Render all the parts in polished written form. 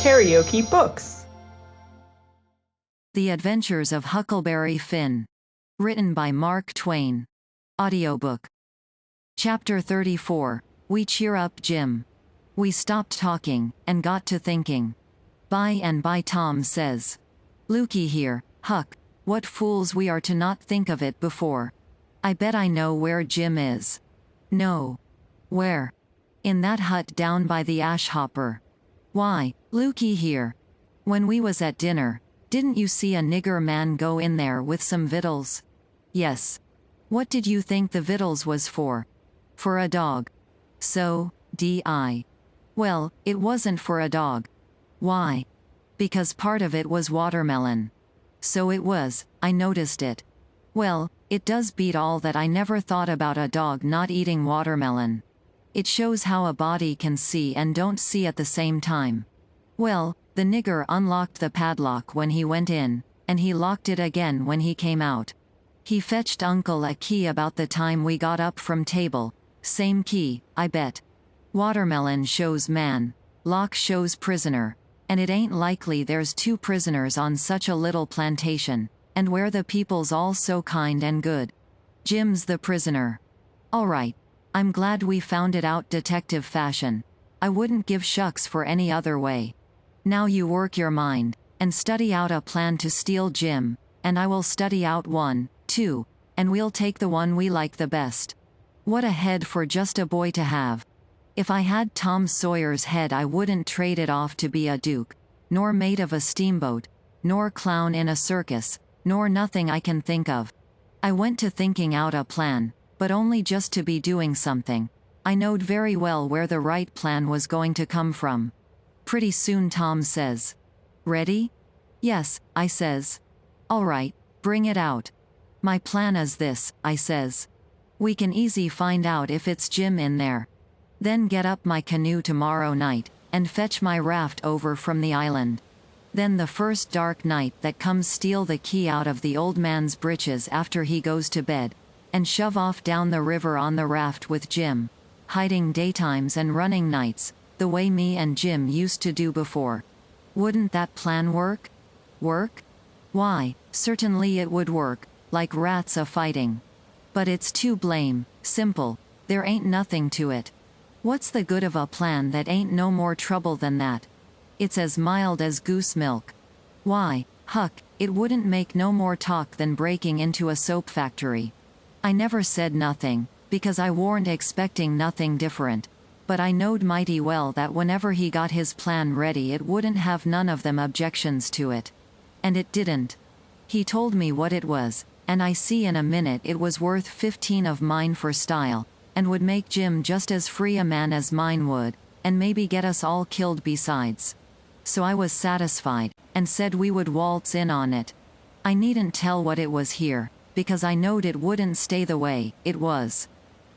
KaraokeBooks. The Adventures of Huckleberry Finn. Written by Mark Twain. Audiobook. Chapter 34. We Cheer Up Jim. We stopped talking, and got to thinking. By and by Tom says. "Looky here, Huck, what fools we are to not think of it before. I bet I know where Jim is." "No." "Where?" "In that hut down by the ash hopper." "Why, looky here. When we was at dinner, didn't you see a nigger man go in there with some victuals?" "Yes." "What did you think the victuals was for?" "For a dog." "So, d.I. "Well, it wasn't for a dog." "Why?" "Because part of it was watermelon." "So it was, I noticed it." "Well, it does beat all that I never thought about a dog not eating watermelon. It shows how a body can see and don't see at the same time." "Well, the nigger unlocked the padlock when he went in, and he locked it again when he came out. He fetched Uncle a key about the time we got up from table. Same key, I bet. Watermelon shows man, lock shows prisoner, and it ain't likely there's two prisoners on such a little plantation, and where the people's all so kind and good. Jim's the prisoner. All right. I'm glad we found it out detective fashion. I wouldn't give shucks for any other way. Now you work your mind, and study out a plan to steal Jim, and I will study out one, too, and we'll take the one we like the best. What a head for just a boy to have. If I had Tom Sawyer's head I wouldn't trade it off to be a duke, nor mate of a steamboat, nor clown in a circus, nor nothing I can think of. I went to thinking out a plan, but only just to be doing something. I knowed very well where the right plan was going to come from. Pretty soon Tom says. "Ready?" "Yes," I says. "All right, bring it out." "My plan is this," I says. "We can easy find out if it's Jim in there. Then get up my canoe tomorrow night, and fetch my raft over from the island. Then the first dark night that comes steal the key out of the old man's breeches after he goes to bed, and shove off down the river on the raft with Jim, hiding daytimes and running nights, the way me and Jim used to do before. Wouldn't that plan work?" "Work? Why, certainly it would work, like rats a-fighting. But it's too blame simple, there ain't nothing to it. What's the good of a plan that ain't no more trouble than that? It's as mild as goose milk. Why, Huck, it wouldn't make no more talk than breaking into a soap factory." I never said nothing, because I warn't expecting nothing different, but I knowed mighty well that whenever he got his plan ready it wouldn't have none of them objections to it. And it didn't. He told me what it was, and I see in a minute it was worth 15 of mine for style, and would make Jim just as free a man as mine would, and maybe get us all killed besides. So I was satisfied, and said we would waltz in on it. I needn't tell what it was here, because I knowed it wouldn't stay the way it was.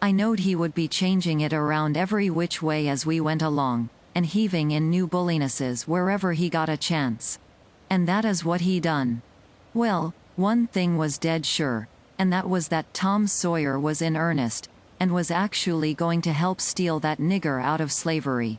I knowed he would be changing it around every which way as we went along, and heaving in new bullinesses wherever he got a chance. And that is what he done. Well, one thing was dead sure, and that was that Tom Sawyer was in earnest, and was actually going to help steal that nigger out of slavery.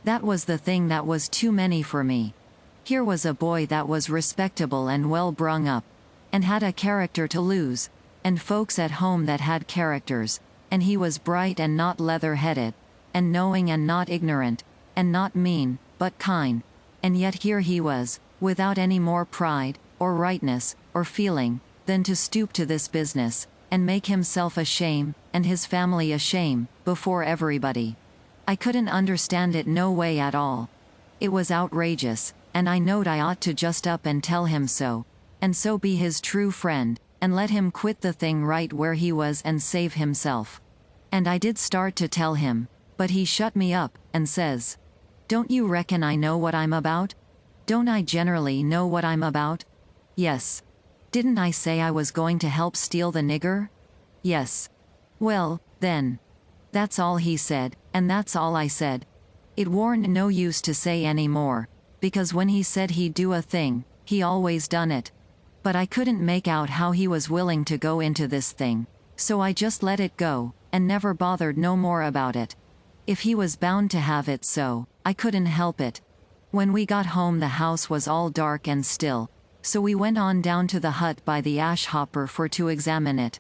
That was the thing that was too many for me. Here was a boy that was respectable and well brung up, and had a character to lose, and folks at home that had characters, and he was bright and not leather-headed, and knowing and not ignorant, and not mean, but kind, and yet here he was, without any more pride, or rightness, or feeling, than to stoop to this business, and make himself a shame, and his family a shame, before everybody. I couldn't understand it no way at all. It was outrageous, and I knowed I ought to just up and tell him so, and so be his true friend, and let him quit the thing right where he was and save himself. And I did start to tell him, but he shut me up, and says, "Don't you reckon I know what I'm about? Don't I generally know what I'm about?" "Yes." "Didn't I say I was going to help steal the nigger?" "Yes." "Well, then." That's all he said, and that's all I said. It warn't no use to say any more, because when he said he'd do a thing, he always done it. But I couldn't make out how he was willing to go into this thing, so I just let it go, and never bothered no more about it. If he was bound to have it so, I couldn't help it. When we got home the house was all dark and still, so we went on down to the hut by the ash hopper for to examine it.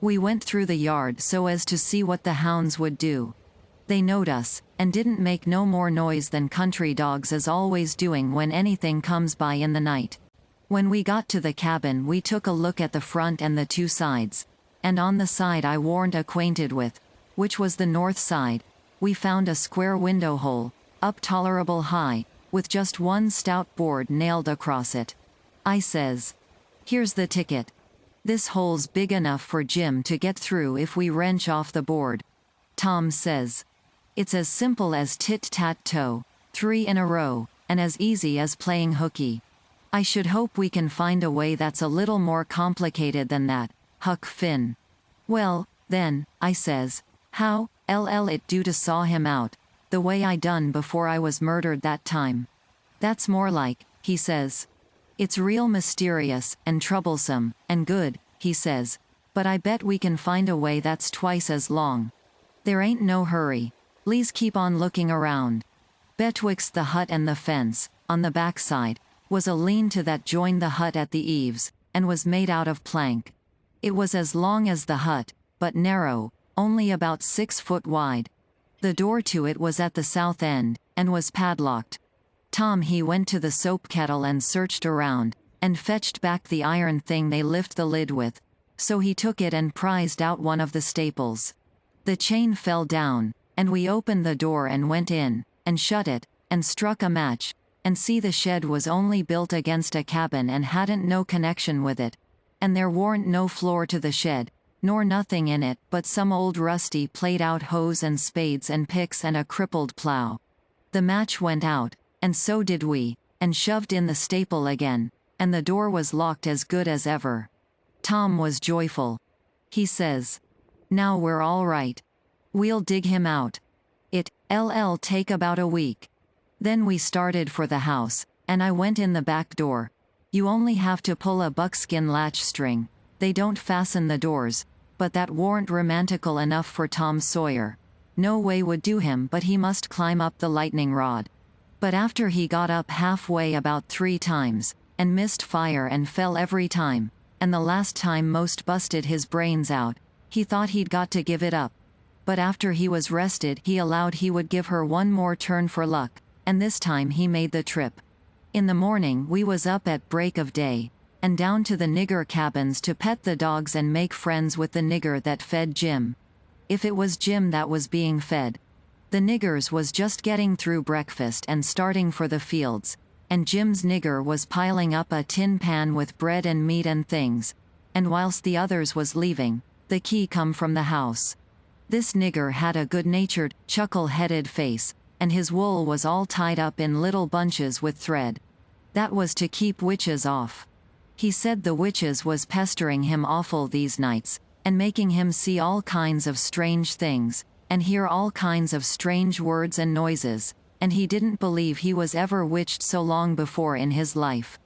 We went through the yard so as to see what the hounds would do. They knowed us, and didn't make no more noise than country dogs is always doing when anything comes by in the night. When we got to the cabin we took a look at the front and the two sides, and on the side I warn't acquainted with, which was the north side, we found a square window hole, up tolerable high, with just one stout board nailed across it. I says, "Here's the ticket. This hole's big enough for Jim to get through if we wrench off the board." Tom says, "It's as simple as tit-tat-toe, 3 in a row, and as easy as playing hooky. I should hope we can find a way that's a little more complicated than that, Huck Finn." "Well, then," I says, "how it do to saw him out, the way I done before I was murdered that time?" "That's more like," he says. "It's real mysterious, and troublesome, and good," he says, "but I bet we can find a way that's twice as long. There ain't no hurry. Le's keep on looking around." Betwixt the hut and the fence, on the backside, was a lean-to that joined the hut at the eaves, and was made out of plank. It was as long as the hut, but narrow, only about 6 foot wide. The door to it was at the south end, and was padlocked. Tom he went to the soap kettle and searched around, and fetched back the iron thing they lift the lid with, so he took it and prized out one of the staples. The chain fell down, and we opened the door and went in, and shut it, and struck a match, and see the shed was only built against a cabin and hadn't no connection with it, and there warn't no floor to the shed, nor nothing in it but some old rusty played-out hose and spades and picks and a crippled plow. The match went out, and so did we, and shoved in the staple again, and the door was locked as good as ever. Tom was joyful. He says, "Now we're all right. We'll dig him out. It'll take about a week." Then we started for the house, and I went in the back door. You only have to pull a buckskin latch string. They don't fasten the doors, but that warn't romantical enough for Tom Sawyer. No way would do him but he must climb up the lightning rod. But after he got up halfway about 3 times, and missed fire and fell every time, and the last time most busted his brains out, he thought he'd got to give it up. But after he was rested he allowed he would give her one more turn for luck, and this time he made the trip. In the morning we was up at break of day, and down to the nigger cabins to pet the dogs and make friends with the nigger that fed Jim. If it was Jim that was being fed. The niggers was just getting through breakfast and starting for the fields, and Jim's nigger was piling up a tin pan with bread and meat and things, and whilst the others was leaving, the key come from the house. This nigger had a good-natured, chuckle-headed face, and his wool was all tied up in little bunches with thread. That was to keep witches off. He said the witches was pestering him awful these nights, and making him see all kinds of strange things, and hear all kinds of strange words and noises, and he didn't believe he was ever witched so long before in his life.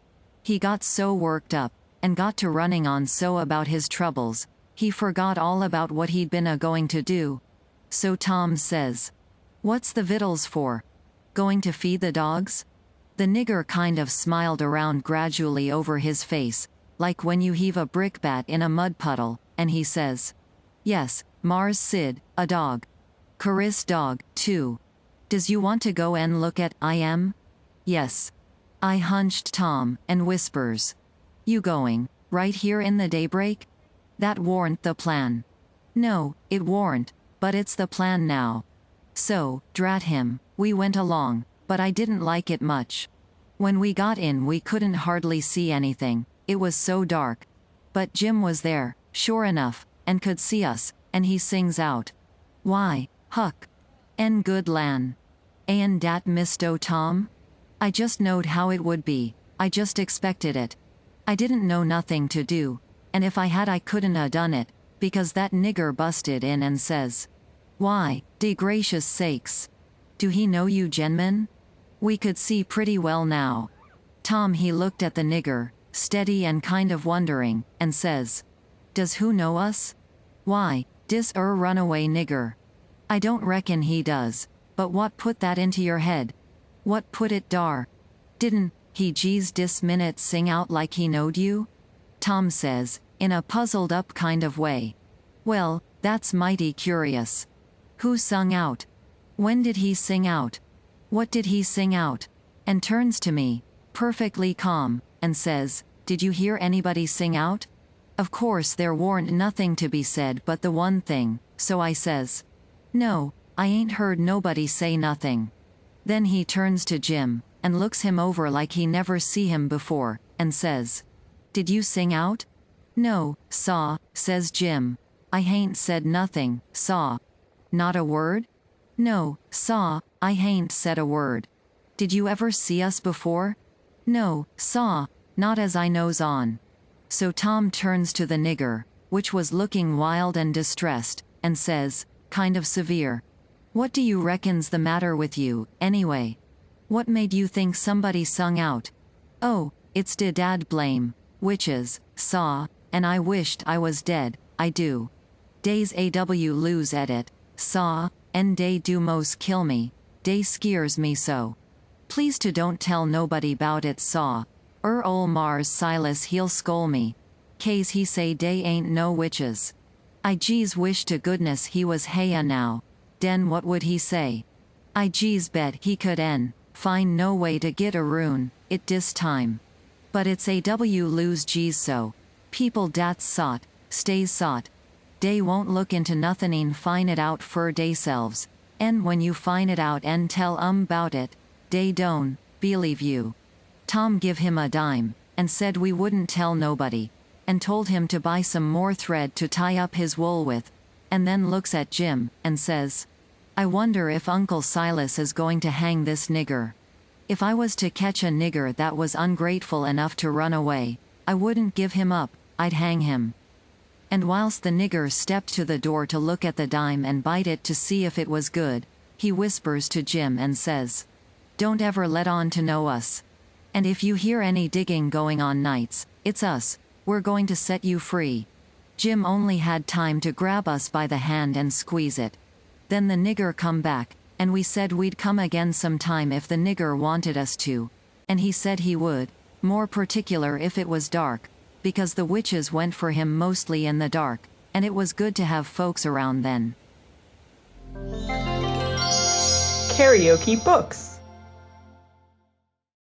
He got so worked up, and got to running on so about his troubles, he forgot all about what he'd been a-going to do. So Tom says, "What's the victuals for? Going to feed the dogs?" The nigger kind of smiled around gradually over his face, like when you heave a brickbat in a mud puddle, and he says, "Yes, Mars Sid, a dog. Caris dog, too. Does you want to go and look at I am?" "Yes." I hunched Tom, and whispers, "You going, right here in the daybreak?" That warn't the plan. No, it warn't, but it's the plan now. So, drat him, we went along, but I didn't like it much. When we got in we couldn't hardly see anything, it was so dark. But Jim was there, sure enough, and could see us, and he sings out, "Why, Huck. En good lan. Ain dat misto Tom?" I just knowed how it would be, I just expected it. I didn't know nothing to do, and if I had I couldn't a done it, because that nigger busted in and says, "Why, de gracious sakes. Do he know you gen'men?" We could see pretty well now. Tom he looked at the nigger, steady and kind of wondering, and says, "Does who know us?" "Why, dis runaway nigger." "I don't reckon he does, but what put that into your head?" What put it dar? Didn't he geez dis minute sing out like he knowed you? Tom says, in a puzzled up kind of way. Well, that's mighty curious. Who sung out? When did he sing out? What did he sing out? And turns to me, perfectly calm, and says, did you hear anybody sing out? Of course there warn't nothing to be said but the one thing, so I says, no, I ain't heard nobody say nothing. Then he turns to Jim, and looks him over like he never see him before, and says, did you sing out? No, saw, says Jim. I hain't said nothing, saw. Not a word? No, saw, I hain't said a word. Did you ever see us before? No, saw, not as I knows on. So Tom turns to the nigger, which was looking wild and distressed, and says, kind of severe. What do you reckon's the matter with you, anyway? What made you think somebody sung out? Oh, it's de dad blame, witches, saw, and I wished I was dead, I do. Days aw lose at it, saw, and dey do mos kill me, dey skeers me so. Please to don't tell nobody bout it, saw. Ol Mars Silas he'll scol me. Case he say dey ain't no witches. I geez wish to goodness he was heya now. Den what would he say? I geez bet he could find no way to get aroon it dis time. But it's aw lose geez so. People dat's sot, stays sot. Dey won't look into nothin' find it out fur deyselves, and when you find it out and tell bout it, dey don't believe you. Tom give him a dime, and said we wouldn't tell nobody, and told him to buy some more thread to tie up his wool with, and then looks at Jim, and says, I wonder if Uncle Silas is going to hang this nigger. If I was to catch a nigger that was ungrateful enough to run away, I wouldn't give him up, I'd hang him. And whilst the nigger stepped to the door to look at the dime and bite it to see if it was good, he whispers to Jim and says, don't ever let on to know us. And if you hear any digging going on nights, it's us, we're going to set you free. Jim only had time to grab us by the hand and squeeze it. Then the nigger come back, and we said we'd come again sometime if the nigger wanted us to. And he said he would, more particular if it was dark, because the witches went for him mostly in the dark, and it was good to have folks around then. KaraokeBooks.